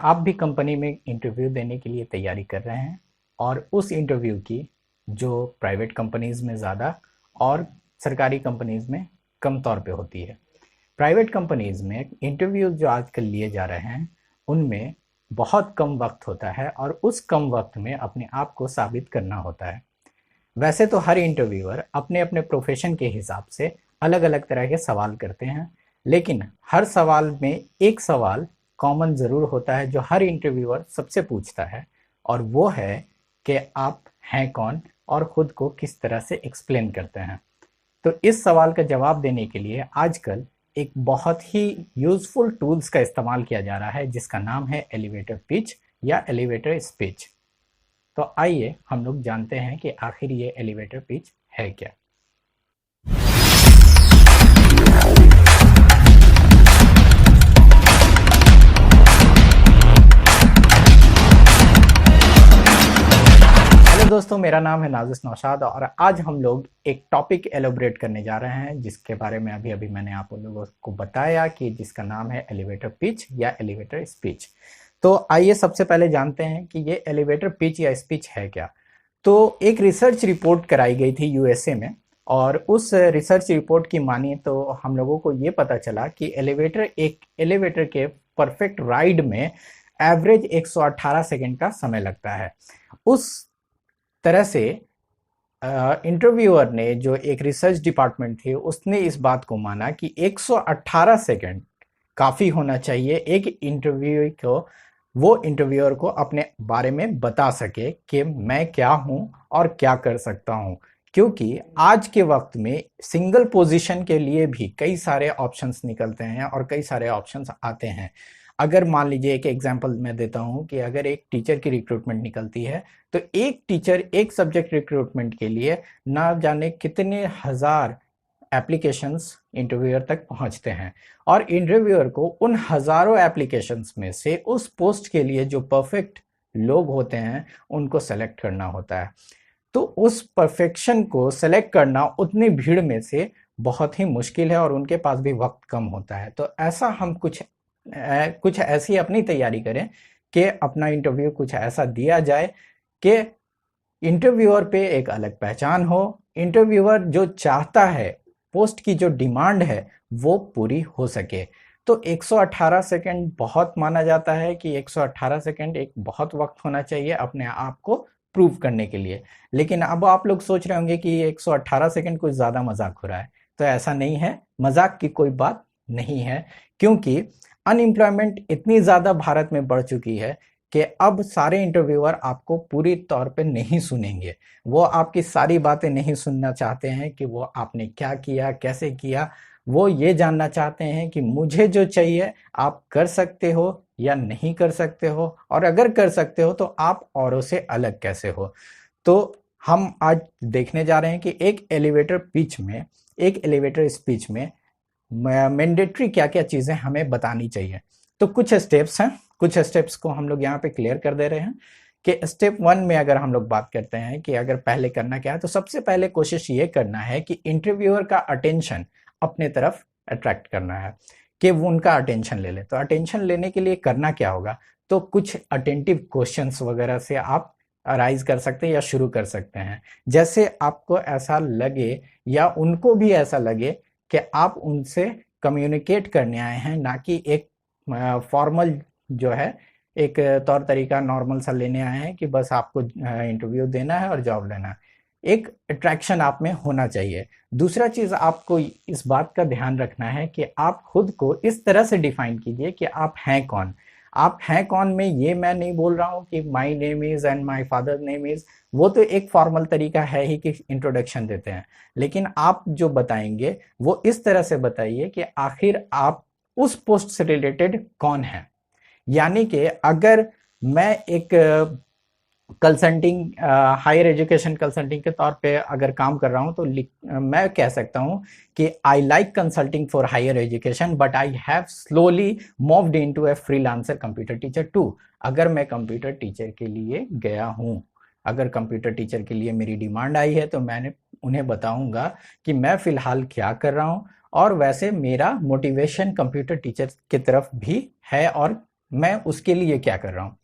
आप भी कंपनी में इंटरव्यू देने के लिए तैयारी कर रहे हैं और उस इंटरव्यू की जो प्राइवेट कंपनीज़ में ज़्यादा और सरकारी कंपनीज़ में कम तौर पे होती है। प्राइवेट कंपनीज़ में इंटरव्यू जो आजकल लिए जा रहे हैं उनमें बहुत कम वक्त होता है और उस कम वक्त में अपने आप को साबित करना होता है। वैसे तो हर इंटरव्यूअर अपने अपने प्रोफेशन के हिसाब से अलग अलग तरह के सवाल करते हैं, लेकिन हर सवाल में एक सवाल कॉमन ज़रूर होता है जो हर इंटरव्यूअर सबसे पूछता है, और वो है कि आप हैं कौन और ख़ुद को किस तरह से एक्सप्लेन करते हैं। तो इस सवाल का जवाब देने के लिए आजकल एक बहुत ही यूज़फुल टूल्स का इस्तेमाल किया जा रहा है जिसका नाम है एलिवेटर पिच या एलिवेटर स्पीच। तो आइए हम लोग जानते हैं कि आखिर ये एलिवेटर पिच है क्या। हेलो दोस्तों, मेरा नाम है नाजिस नौशाद और आज हम लोग एक टॉपिक एलोबरेट करने जा रहे हैं जिसके बारे में अभी मैंने आप लोगों को बताया कि जिसका नाम है एलिवेटर पिच या एलिवेटर स्पीच। तो आइए सबसे पहले जानते हैं कि ये एलिवेटर पिच या स्पीच है क्या। तो एक रिसर्च रिपोर्ट कराई गई थी यूएसए में, और उस रिसर्च रिपोर्ट की मानिए तो हम लोगों को ये पता चला कि एलिवेटर के परफेक्ट राइड में एवरेज 118 सेकंड का समय लगता है। उस तरह से इंटरव्यूअर ने, जो एक रिसर्च डिपार्टमेंट थी, उसने इस बात को माना कि 118 सेकंड काफ़ी होना चाहिए एक इंटरव्यूअर को अपने बारे में बता सके कि मैं क्या हूं और क्या कर सकता हूं, क्योंकि आज के वक्त में सिंगल पोजीशन के लिए भी कई सारे ऑप्शंस निकलते हैं और कई सारे ऑप्शंस आते हैं। अगर मान लीजिए, एक एग्जांपल मैं देता हूं कि अगर एक टीचर की रिक्रूटमेंट निकलती है तो एक टीचर एक सब्जेक्ट रिक्रूटमेंट के लिए ना जाने कितने हजार एप्लीकेशंस इंटरव्यूअर तक पहुंचते हैं, और इंटरव्यूअर को उन हजारों एप्लीकेशंस में से उस पोस्ट के लिए जो परफेक्ट लोग होते हैं उनको सेलेक्ट करना होता है। तो उस परफेक्शन को सेलेक्ट करना उतनी भीड़ में से बहुत ही मुश्किल है और उनके पास भी वक्त कम होता है। तो ऐसा हम कुछ ऐसी अपनी तैयारी करें कि अपना इंटरव्यू कुछ ऐसा दिया जाए कि इंटरव्यूअर पे एक अलग पहचान हो, इंटरव्यूअर जो चाहता है, पोस्ट की जो डिमांड है वो पूरी हो सके। तो 118 सेकंड बहुत माना जाता है कि 118 सेकंड एक बहुत वक्त होना चाहिए अपने आप को प्रूव करने के लिए। लेकिन अब आप लोग सोच रहे होंगे कि 118 सेकंड कुछ ज़्यादा मजाक हो रहा है। तो ऐसा नहीं है, मजाक की कोई बात नहीं है, क्योंकि अनएम्प्लॉयमेंट इतनी ज़्यादा भारत में बढ़ चुकी है कि अब सारे इंटरव्यूअर आपको पूरी तौर पे नहीं सुनेंगे। वो आपकी सारी बातें नहीं सुनना चाहते हैं कि वो आपने क्या किया, कैसे किया। वो ये जानना चाहते हैं कि मुझे जो चाहिए आप कर सकते हो या नहीं कर सकते हो, और अगर कर सकते हो तो आप औरों से अलग कैसे हो। तो हम आज देखने जा रहे हैं कि एक एलिवेटर स्पीच में मैंडेटरी क्या क्या चीज़ें हमें बतानी चाहिए। तो कुछ स्टेप्स हैं, कुछ स्टेप्स को हम लोग यहाँ पे क्लियर कर दे रहे हैं कि स्टेप 1 में अगर हम लोग बात करते हैं कि अगर पहले करना क्या है, तो सबसे पहले कोशिश ये करना है कि इंटरव्यूअर का अटेंशन अपने तरफ अट्रैक्ट करना है, कि वो उनका अटेंशन ले ले। तो अटेंशन लेने के लिए करना क्या होगा, तो कुछ अटेंटिव क्वेश्चंस वगैरह से आप अराइज कर सकते हैं या शुरू कर सकते हैं। जैसे आपको ऐसा लगे या उनको भी ऐसा लगे कि आप उनसे कम्युनिकेट करने आए हैं, ना कि एक फॉर्मल जो है एक तौर तरीका नॉर्मल सा लेने आए हैं कि बस आपको इंटरव्यू देना है और जॉब लेना है। एक अट्रैक्शन आप में होना चाहिए। दूसरा चीज़, आपको इस बात का ध्यान रखना है कि आप खुद को इस तरह से डिफाइन कीजिए कि आप हैं कौन। आप हैं कौन में ये मैं नहीं बोल रहा हूँ कि my name is and my father name is, वो तो एक फॉर्मल तरीका है ही कि इंट्रोडक्शन देते हैं। लेकिन आप जो बताएंगे वो इस तरह से बताइए कि आखिर आप उस पोस्ट से रिलेटेड कौन है। यानी कि अगर मैं एक कंसल्टिंग, हायर एजुकेशन कंसल्टिंग के तौर पे अगर काम कर रहा हूं, तो मैं कह सकता हूं कि I like consulting for higher education but I have slowly moved into a freelancer computer teacher too. अगर मैं कंप्यूटर टीचर के लिए गया हूं, अगर कंप्यूटर टीचर के लिए मेरी डिमांड आई है, तो मैंने उन्हें बताऊंगा कि मैं फिलहाल क्या कर रहा हूं, और वैसे मेरा मोटिवेशन कंप्यूटर टीचर की तरफ भी है और मैं उसके लिए क्या कर रहा हूँ।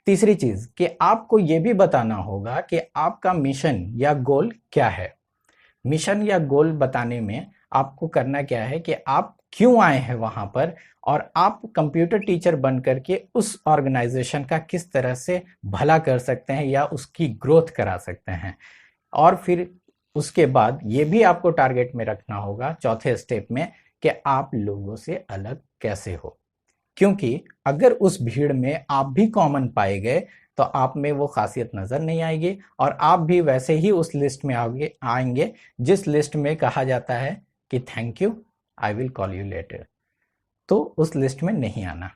तीसरी चीज कि आपको ये भी बताना होगा कि आपका मिशन या गोल क्या है। मिशन या गोल बताने में आपको करना क्या है कि आप क्यों आए हैं वहां पर, और आप कंप्यूटर टीचर बन करके उस ऑर्गेनाइजेशन का किस तरह से भला कर सकते हैं या उसकी ग्रोथ करा सकते हैं। और फिर उसके बाद ये भी आपको टारगेट में रखना होगा चौथे स्टेप में कि आप लोगों से अलग कैसे हो। क्योंकि अगर उस भीड़ में आप भी कॉमन पाए गए तो आप में वो खासियत नजर नहीं आएगी और आप भी वैसे ही उस लिस्ट में आगे आएंगे जिस लिस्ट में कहा जाता है कि thank you, I will call you later. तो उस लिस्ट में नहीं आना।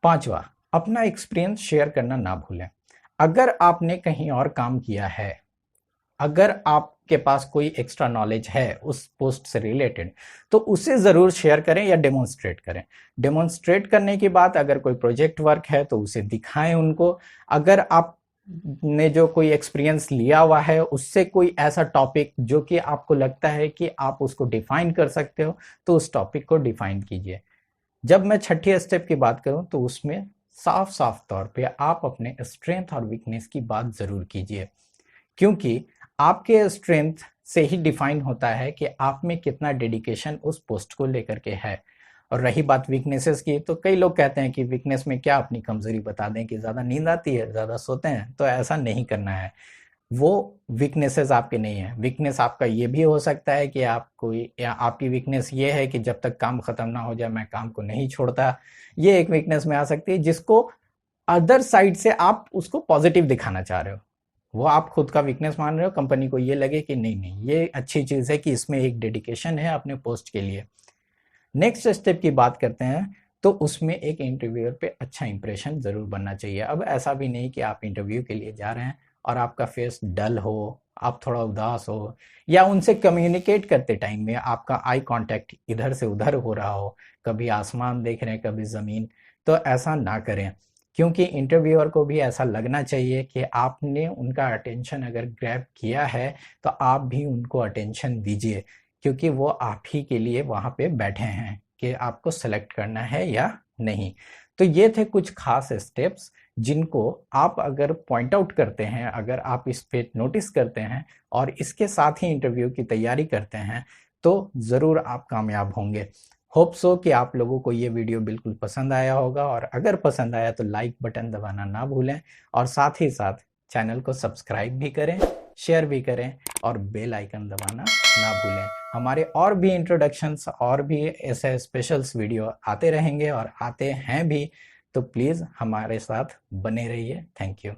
पांचवा, अपना एक्सपीरियंस शेयर करना ना भूलें। अगर आपने कहीं और काम किया है, अगर आपके पास कोई एक्स्ट्रा नॉलेज है उस पोस्ट से रिलेटेड, तो उसे ज़रूर शेयर करें या डेमोन्स्ट्रेट करें। डेमोन्स्ट्रेट करने के बाद अगर कोई प्रोजेक्ट वर्क है तो उसे दिखाएं उनको। अगर आप ने जो कोई एक्सपीरियंस लिया हुआ है उससे कोई ऐसा टॉपिक जो कि आपको लगता है कि आप उसको डिफाइन कर सकते हो, तो उस टॉपिक को डिफाइन कीजिए। जब मैं छठी स्टेप की बात करूं तो उसमें साफ साफ तौर पे आप अपने स्ट्रेंथ और वीकनेस की बात ज़रूर कीजिए। क्योंकि आपके स्ट्रेंथ से ही डिफाइन होता है कि आप में कितना डेडिकेशन उस पोस्ट को लेकर के है। और रही बात वीकनेसेस की, तो कई लोग कहते हैं कि वीकनेस में क्या अपनी कमजोरी बता दें कि ज़्यादा नींद आती है, ज़्यादा सोते हैं, तो ऐसा नहीं करना है। वो वीकनेसेस आपके नहीं है। वीकनेस आपका ये भी हो सकता है कि आप कोई, या आपकी वीकनेस ये है कि जब तक काम खत्म ना हो जाए मैं काम को नहीं छोड़ता। ये एक वीकनेस में आ सकती है जिसको अदर साइड से आप उसको पॉजिटिव दिखाना चाह रहे हो। वो आप खुद का वीकनेस मान रहे हो, कंपनी को ये लगे कि नहीं नहीं ये अच्छी चीज़ है कि इसमें एक डेडिकेशन है अपने पोस्ट के लिए। नेक्स्ट स्टेप की बात करते हैं तो उसमें एक इंटरव्यूअर पे अच्छा इंप्रेशन ज़रूर बनना चाहिए। अब ऐसा भी नहीं कि आप इंटरव्यू के लिए जा रहे हैं और आपका फेस डल हो, आप थोड़ा उदास हो, या उनसे कम्युनिकेट करते टाइम में आपका आई कांटेक्ट इधर से उधर हो रहा हो, कभी आसमान देख रहे हैं कभी ज़मीन, तो ऐसा ना करें। क्योंकि इंटरव्यूअर को भी ऐसा लगना चाहिए कि आपने उनका अटेंशन अगर ग्रैब किया है तो आप भी उनको अटेंशन दीजिए, क्योंकि वो आप ही के लिए वहाँ पे बैठे हैं कि आपको सेलेक्ट करना है या नहीं। तो ये थे कुछ खास स्टेप्स जिनको आप अगर पॉइंट आउट करते हैं, अगर आप इस पे नोटिस करते हैं और इसके साथ ही इंटरव्यू की तैयारी करते हैं, तो ज़रूर आप कामयाब होंगे। होप सो कि आप लोगों को ये वीडियो बिल्कुल पसंद आया होगा, और अगर पसंद आया तो लाइक बटन दबाना ना भूलें, और साथ ही साथ चैनल को सब्सक्राइब भी करें, शेयर भी करें और बेल आइकन दबाना ना भूलें। हमारे और भी इंट्रोडक्शंस और भी ऐसे स्पेशल्स वीडियो आते रहेंगे और आते हैं भी, तो प्लीज़ हमारे साथ बने रहिए। Thank you.